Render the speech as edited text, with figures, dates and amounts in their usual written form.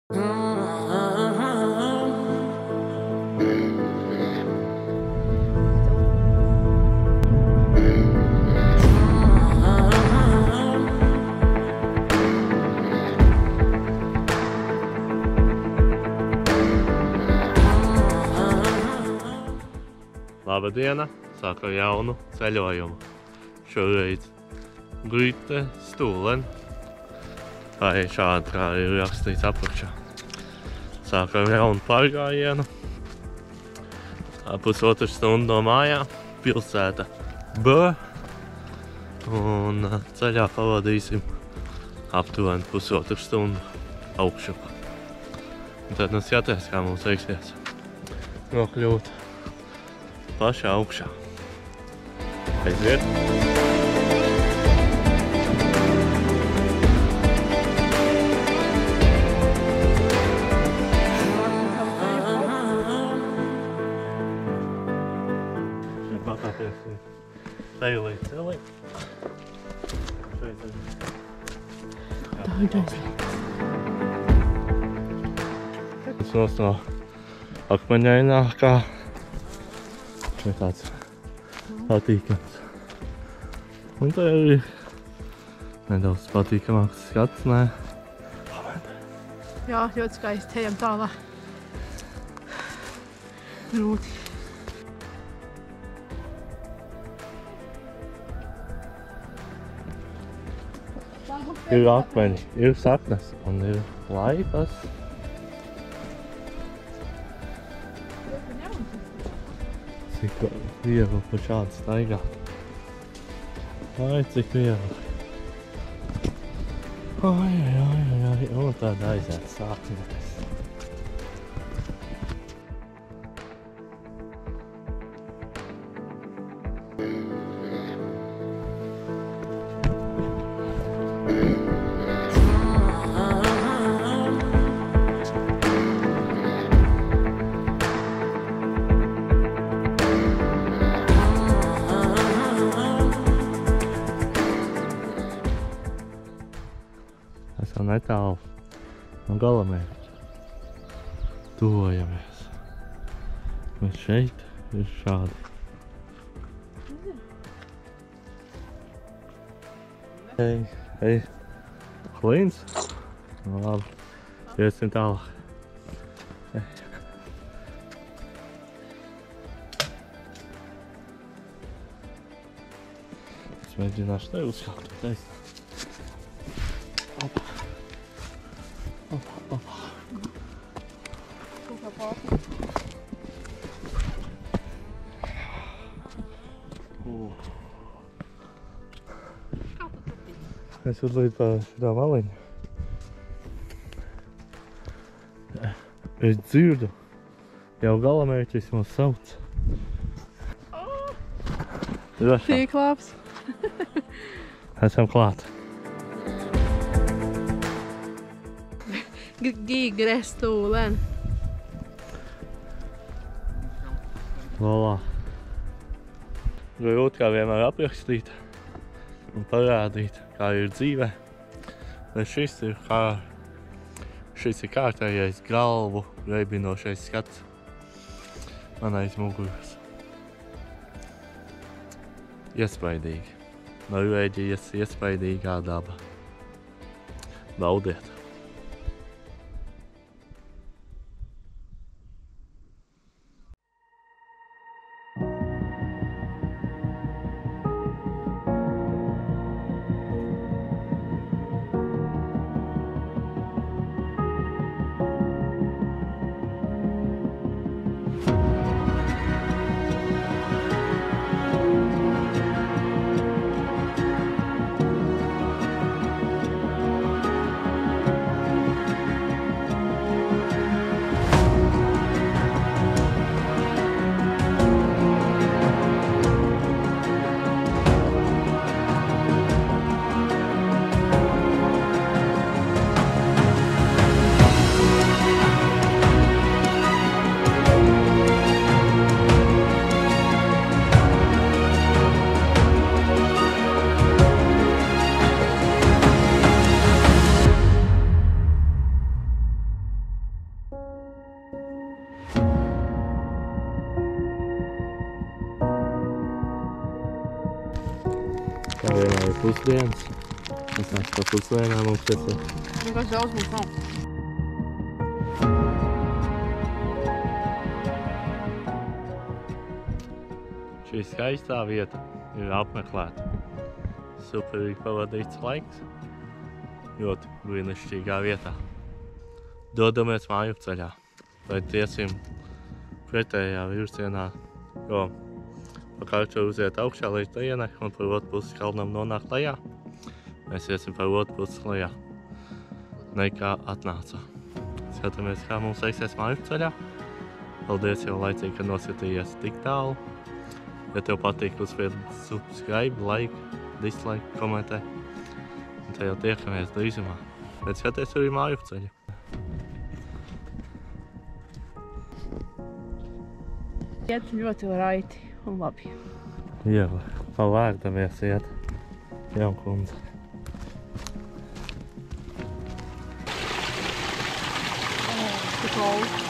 Laba diena, sāku jaunu ceļojumu. Šoreiz Grīte Stūlen. Vai šādi kā ir rakstīts apakšā. Sāku jaunu pārgājienu. Pusotru stundu no mājām, pilsēta B. Un ceļā pavadīsim aptuveni pusotru stundu augšup. Un tad mums jāties, kā mums veiksies nokļūt pašā augšā. Aiziet! Pakāpies teju līdz celī. Šeit tas nos no akmeņainākā. Šeit tāds patīkams. Un te ir nedaudz patīkamāks skats, nē? Jā, ļoti skaisti. Ejam tālāk. Grūti. Ir akmeņi, ir saknes un ir laipas. Cik viegli pa šādu staigāt. Ai, cik viegli. Ai, un tad aiziet saknes. Esam netālu no galamērķa. Tuvojamies. Bet šeit ir šādi. Ej, Klīns? Nu, labi. Iesim tālāk. Es mēģināšu tevi uzkāpt taisnā. Opa. Es uzlīdu pa šitā maliņu. Es dzirdu, jau galamērķis mūs sauc. Tik labs. Esam klāt. Grīte Stūlen. Volā. Grūti kā vienmēr aprakstīt un parādīt, kā ir dzīvē. Bet šis ir kārtējais galvu reibinošais skats man aiz muguras. Iespaidīgi. Norvēģijas iespaidīgā daba. Baudiet! Vienmēr ir pusdienas. Es nāku pa pusdienām mums tas ir. Vienkārši daudz mums nav. Šī skaistā vieta ir apmeklēta. Superīgi pavadīts laiks. Ļoti brīnišķīgā vietā. Dodamies māju ceļā, lai tiesim pretējā virzienā, jo pa Karču uziet augšā līdz lejienai un par otru pusi kalnam nonākt lejā. Mēs iesim par otru pusi lejā, nekā atnāca. Skatāmies, kā mums veiksies māju ceļā. Paldies jau laicīgi, ka noskatījies tik tālu. Ja tev patīk, uzspied subscribe, like, dislike, komentē. Un te jau tiekamies drīzumā. Bet skaties arī māju ceļu. Iet ļoti raiti un labi. Jā, pavērdamies iet. Jā, kundze. Tik augstu.